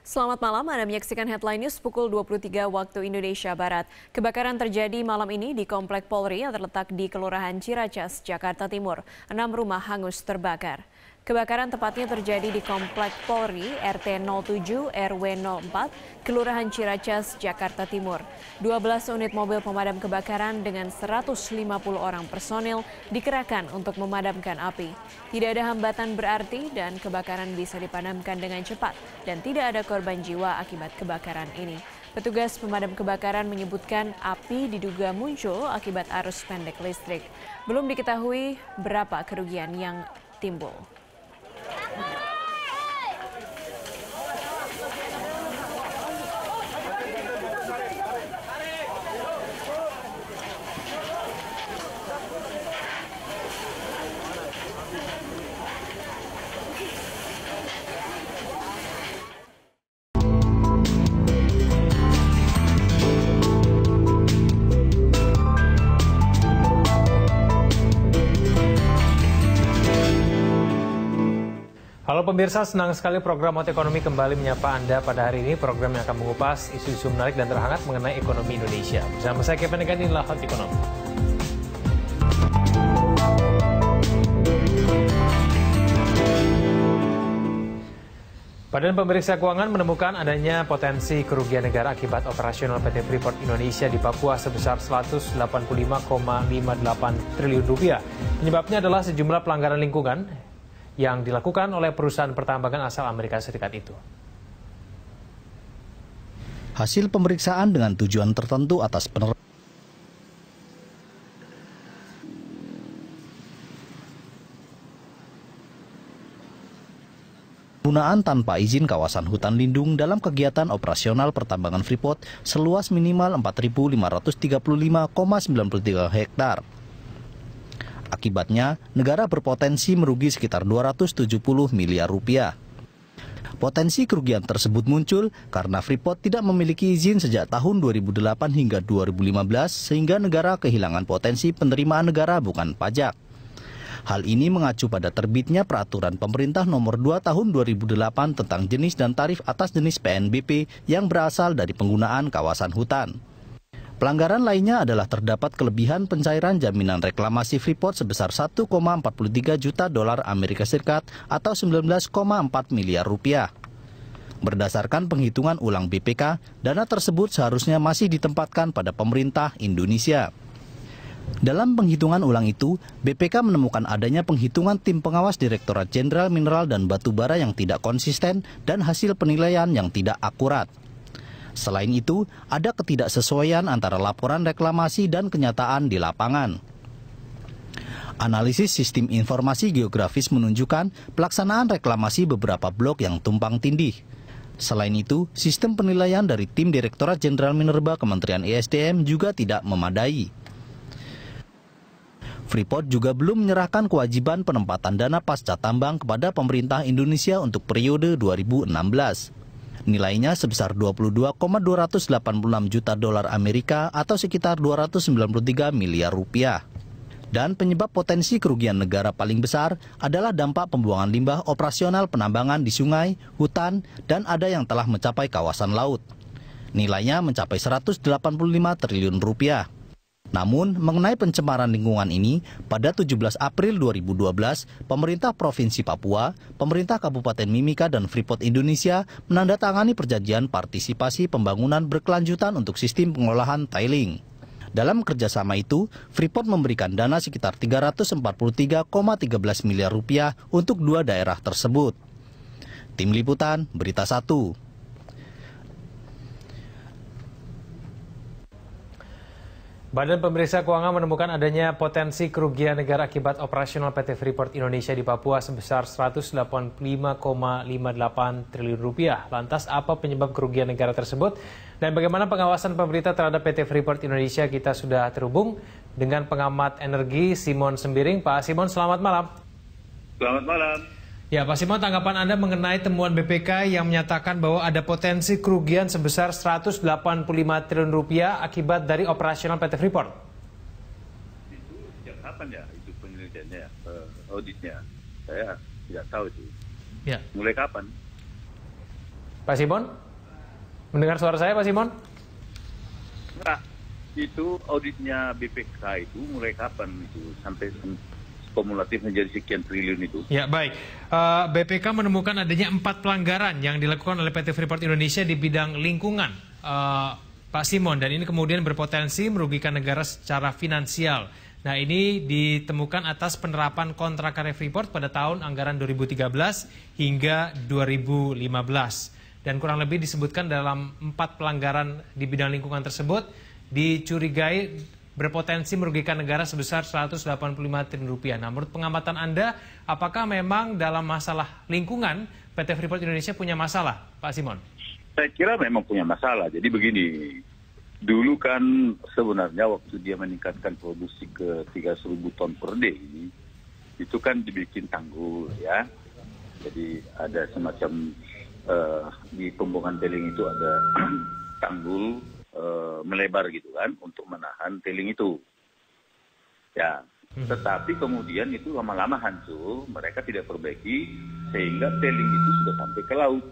Selamat malam, Anda menyaksikan Headline News pukul 23 waktu Indonesia Barat. Kebakaran terjadi malam ini di Komplek Polri yang terletak di Kelurahan Ciracas, Jakarta Timur. 6 rumah hangus terbakar. Kebakaran tepatnya terjadi di Komplek Polri RT 07 RW 04, Kelurahan Ciracas, Jakarta Timur. 12 unit mobil pemadam kebakaran dengan 150 orang personil dikerahkan untuk memadamkan api. Tidak ada hambatan berarti dan kebakaran bisa dipadamkan dengan cepat dan tidak ada korban jiwa akibat kebakaran ini. Petugas pemadam kebakaran menyebutkan api diduga muncul akibat arus pendek listrik. Belum diketahui berapa kerugian yang timbul. Halo pemirsa, senang sekali program Hot Ekonomi kembali menyapa Anda pada hari ini. Program yang akan mengupas isu-isu menarik dan terhangat mengenai ekonomi Indonesia. Bersama saya Kevin Egan, inilah Hot Ekonomi. Badan Pemeriksa Keuangan menemukan adanya potensi kerugian negara akibat operasional PT Freeport Indonesia di Papua sebesar 185,58 triliun rupiah. Penyebabnya adalah sejumlah pelanggaran lingkungan yang dilakukan oleh perusahaan pertambangan asal Amerika Serikat itu. Hasil pemeriksaan dengan tujuan tertentu atas penggunaan tanpa izin kawasan hutan lindung dalam kegiatan operasional pertambangan Freeport seluas minimal 4.535,93 hektar. Akibatnya, negara berpotensi merugi sekitar 270 miliar rupiah. Potensi kerugian tersebut muncul karena Freeport tidak memiliki izin sejak tahun 2008 hingga 2015 sehingga negara kehilangan potensi penerimaan negara bukan pajak. Hal ini mengacu pada terbitnya Peraturan Pemerintah Nomor 2 Tahun 2008 tentang jenis dan tarif atas jenis PNBP yang berasal dari penggunaan kawasan hutan. Pelanggaran lainnya adalah terdapat kelebihan pencairan jaminan reklamasi Freeport sebesar 1,43 juta dolar Amerika Serikat atau 19,4 miliar rupiah. Berdasarkan penghitungan ulang BPK, dana tersebut seharusnya masih ditempatkan pada pemerintah Indonesia. Dalam penghitungan ulang itu, BPK menemukan adanya penghitungan tim pengawas Direktorat Jenderal Mineral dan Batubara yang tidak konsisten dan hasil penilaian yang tidak akurat. Selain itu, ada ketidaksesuaian antara laporan reklamasi dan kenyataan di lapangan. Analisis sistem informasi geografis menunjukkan pelaksanaan reklamasi beberapa blok yang tumpang tindih. Selain itu, sistem penilaian dari tim Direktorat Jenderal Minerba Kementerian ESDM juga tidak memadai. Freeport juga belum menyerahkan kewajiban penempatan dana pasca tambang kepada pemerintah Indonesia untuk periode 2016. Nilainya sebesar 22,286 juta dolar Amerika atau sekitar 293 miliar rupiah. Dan penyebab potensi kerugian negara paling besar adalah dampak pembuangan limbah operasional penambangan di sungai, hutan, dan ada yang telah mencapai kawasan laut. Nilainya mencapai 185 triliun rupiah. Namun, mengenai pencemaran lingkungan ini, pada 17 April 2012, pemerintah Provinsi Papua, pemerintah Kabupaten Mimika, dan Freeport Indonesia menandatangani perjanjian partisipasi pembangunan berkelanjutan untuk sistem pengolahan tailing. Dalam kerjasama itu, Freeport memberikan dana sekitar 343,13 miliar rupiah untuk 2 daerah tersebut. Tim Liputan, Berita 1. Badan Pemeriksa Keuangan menemukan adanya potensi kerugian negara akibat operasional PT Freeport Indonesia di Papua sebesar 185,58 triliun rupiah. Lantas apa penyebab kerugian negara tersebut dan bagaimana pengawasan pemerintah terhadap PT Freeport Indonesia? Kita sudah terhubung dengan pengamat energi Simon Sembiring. Pak Simon, selamat malam. Selamat malam. Ya, Pak Simon, tanggapan Anda mengenai temuan BPK yang menyatakan bahwa ada potensi kerugian sebesar 185 triliun rupiah akibat dari operasional PT Freeport? Itu sejak kapan ya itu penelitiannya, auditnya? Saya tidak tahu itu. Ya. Mulai kapan? Pak Simon? Mendengar suara saya, Pak Simon? Nah, itu auditnya BPK itu mulai kapan itu sampai kumulatif menjadi sekian triliun itu? Ya, baik. BPK menemukan adanya 4 pelanggaran yang dilakukan oleh PT Freeport Indonesia di bidang lingkungan, Pak Simon, dan ini kemudian berpotensi merugikan negara secara finansial. Nah, ini ditemukan atas penerapan kontrak karya Freeport pada tahun anggaran 2013 hingga 2015. Dan kurang lebih disebutkan dalam 4 pelanggaran di bidang lingkungan tersebut dicurigai berpotensi merugikan negara sebesar 185 triliun rupiah. Nah, menurut pengamatan Anda, apakah memang dalam masalah lingkungan PT Freeport Indonesia punya masalah, Pak Simon? Saya kira memang punya masalah. Jadi begini, dulu kan sebenarnya waktu dia meningkatkan produksi ke 300.000 ton per day, itu kan dibikin tanggul ya. Jadi ada semacam di pembuangan tailing itu ada tanggul melebar gitu kan untuk menahan tailing itu. Ya, tetapi kemudian itu lama-lama hancur, mereka tidak perbaiki sehingga tailing itu sudah sampai ke laut.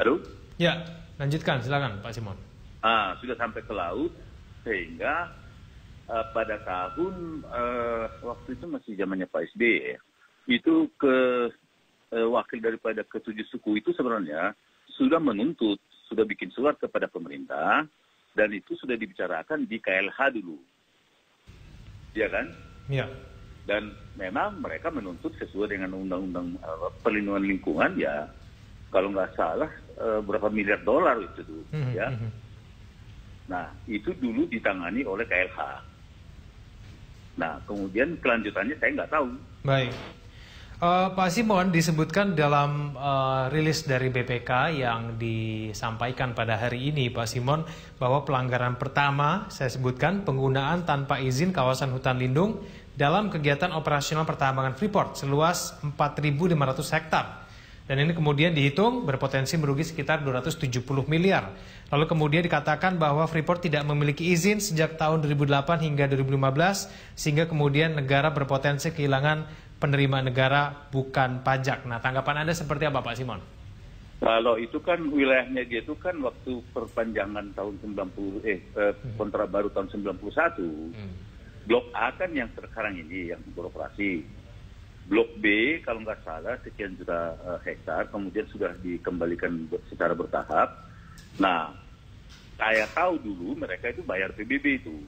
Halo? Ya, lanjutkan silakan Pak Simon. Sudah sampai ke laut sehingga pada tahun waktu itu masih zamannya Pak SBY ya, itu wakil daripada ketujuh suku itu sebenarnya sudah menuntut, sudah bikin surat kepada pemerintah dan itu sudah dibicarakan di KLH dulu, ya kan? Ya. Dan memang mereka menuntut sesuai dengan undang-undang perlindungan lingkungan ya, kalau nggak salah berapa miliar dolar itu dulu, ya. Nah, itu dulu ditangani oleh KLH. Nah, kemudian kelanjutannya saya nggak tahu. Baik. Pak Simon, disebutkan dalam rilis dari BPK yang disampaikan pada hari ini, Pak Simon, bahwa pelanggaran pertama, saya sebutkan, penggunaan tanpa izin kawasan hutan lindung dalam kegiatan operasional pertambangan Freeport seluas 4.500 hektar. Dan ini kemudian dihitung berpotensi merugi sekitar 270 miliar. Lalu kemudian dikatakan bahwa Freeport tidak memiliki izin sejak tahun 2008 hingga 2015, sehingga kemudian negara berpotensi kehilangan penerimaan negara bukan pajak. Nah, tanggapan Anda seperti apa, Pak Simon? Kalau itu kan wilayahnya dia itu kan waktu perpanjangan tahun 90, kontrak baru tahun 91, Blok A kan yang sekarang ini yang beroperasi. Blok B kalau nggak salah sekian juta hektar, kemudian sudah dikembalikan secara bertahap. Nah, saya tahu dulu mereka itu bayar PBB itu.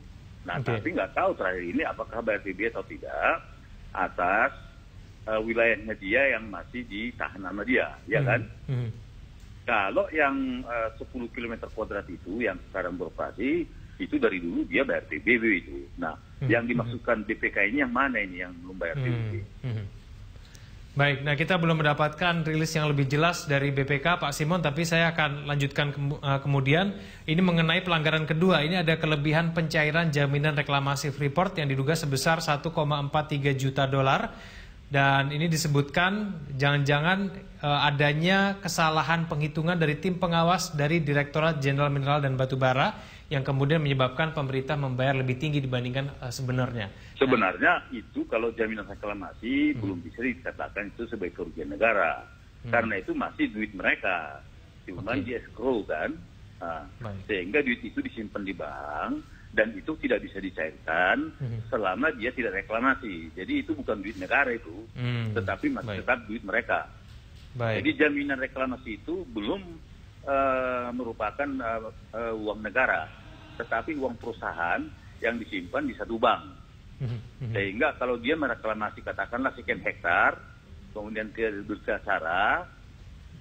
Nah, tapi nggak tahu terakhir ini apakah bayar PBB atau tidak atas wilayahnya dia yang masih ditahan sama dia, ya kan? Kalau yang 10 km kuadrat itu yang sekarang beroperasi, itu dari dulu dia bayar PBB itu. Nah, yang dimaksudkan BPK ini yang mana ini yang belum bayar PBB? Baik, nah kita belum mendapatkan rilis yang lebih jelas dari BPK, Pak Simon, tapi saya akan lanjutkan kemudian. Ini mengenai pelanggaran kedua, ini ada kelebihan pencairan jaminan reklamasi Freeport yang diduga sebesar 1,43 juta dolar. Dan ini disebutkan jangan-jangan adanya kesalahan penghitungan dari tim pengawas dari Direktorat Jenderal Mineral dan Batubara yang kemudian menyebabkan pemerintah membayar lebih tinggi dibandingkan sebenarnya. Sebenarnya itu kalau jaminan reklamasi belum bisa dikatakan itu sebagai kerugian negara. Karena itu masih duit mereka. Cuma di escrow kan. Sehingga duit itu disimpan di bank dan itu tidak bisa dicairkan selama dia tidak reklamasi. Jadi itu bukan duit negara itu, tetapi masih tetap duit mereka. Jadi jaminan reklamasi itu belum merupakan uang negara, tetapi uang perusahaan yang disimpan di satu bank. Sehingga kalau dia mereklamasi katakanlah sekian hektar, kemudian dia berbicara,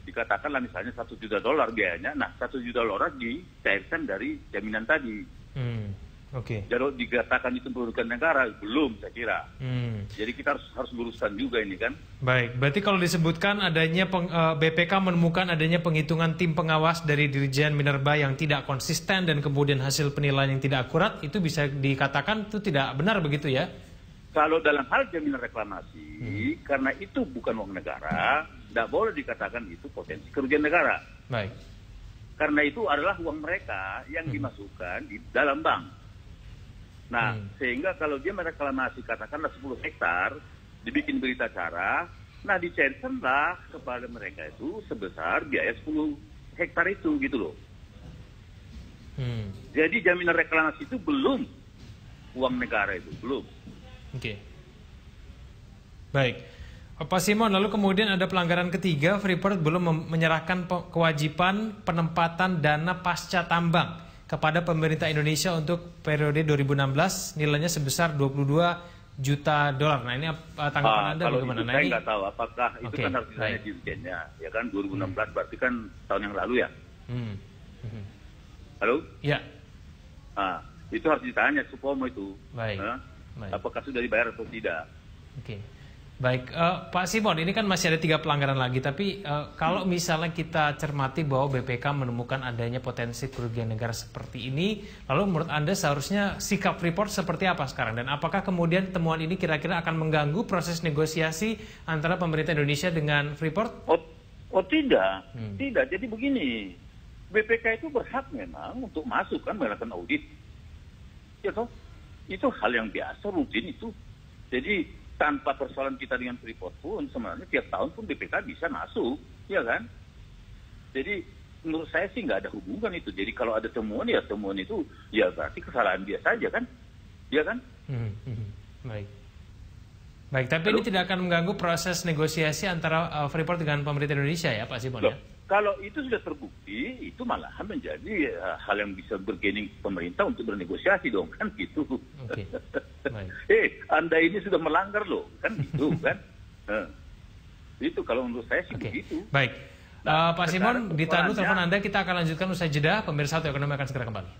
dikatakanlah misalnya 1 juta dolar biayanya, nah 1 juta dolar dicairkan dari jaminan tadi. Jadi dikatakan itu merugikan negara, belum saya kira. Jadi kita harus luruskan juga ini kan. Baik, berarti kalau disebutkan adanya BPK menemukan adanya penghitungan tim pengawas dari Dirjen Minerba yang tidak konsisten dan kemudian hasil penilaian yang tidak akurat, itu bisa dikatakan itu tidak benar begitu ya? Kalau dalam hal jaminan reklamasi, karena itu bukan uang negara, tidak boleh dikatakan itu potensi kerugian negara. Baik. Karena itu adalah uang mereka yang dimasukkan di dalam bank. Nah, sehingga kalau dia mereklamasi katakanlah 10 hektar, dibikin berita acara, Nah, dicairkanlah kepada mereka itu sebesar biaya 10 hektar itu gitu loh. Jadi jaminan reklamasi itu belum uang negara itu, belum. Oke. Baik. Pak Simon, lalu kemudian ada pelanggaran ketiga, Freeport belum menyerahkan kewajiban penempatan dana pasca tambang kepada pemerintah Indonesia untuk periode 2016 nilainya sebesar 22 juta dolar. Nah, ini tanggapan Anda bagaimana? Kalau saya nggak tahu apakah itu kan harus ditanya dirjennya, ya kan 2016 berarti kan tahun yang lalu ya. Halo? Ya. Itu harus ditanya Supomo itu. Baik. Baik. Apakah sudah dibayar atau tidak? Oke. Baik, Pak Simon, ini kan masih ada 3 pelanggaran lagi, tapi kalau misalnya kita cermati bahwa BPK menemukan adanya potensi kerugian negara seperti ini, lalu menurut Anda seharusnya sikap Freeport seperti apa sekarang? Dan apakah kemudian temuan ini kira-kira akan mengganggu proses negosiasi antara pemerintah Indonesia dengan Freeport? Oh tidak, tidak. Jadi begini, BPK itu berhak memang untuk masuk kan melakukan audit. Ya toh, itu hal yang biasa, rutin itu. Jadi tanpa persoalan kita dengan Freeport pun sebenarnya tiap tahun pun BPK bisa masuk, ya kan? Jadi menurut saya sih nggak ada hubungan itu. Jadi kalau ada temuan, ya temuan itu ya berarti kesalahan dia saja kan, ya kan? Baik. Baik, tapi ini tidak akan mengganggu proses negosiasi antara Freeport dengan pemerintah Indonesia ya, Pak Simon ya? Kalau itu sudah terbukti, itu malahan menjadi hal yang bisa bergening pemerintah untuk bernegosiasi dong, kan gitu. Oke. Anda ini sudah melanggar loh, kan gitu kan. Itu kalau menurut saya sih begitu. Baik, Pak Simon, ditahan dulu telepon Anda, kita akan lanjutkan usai jeda. Pemirsa Satu Ekonomi akan segera kembali.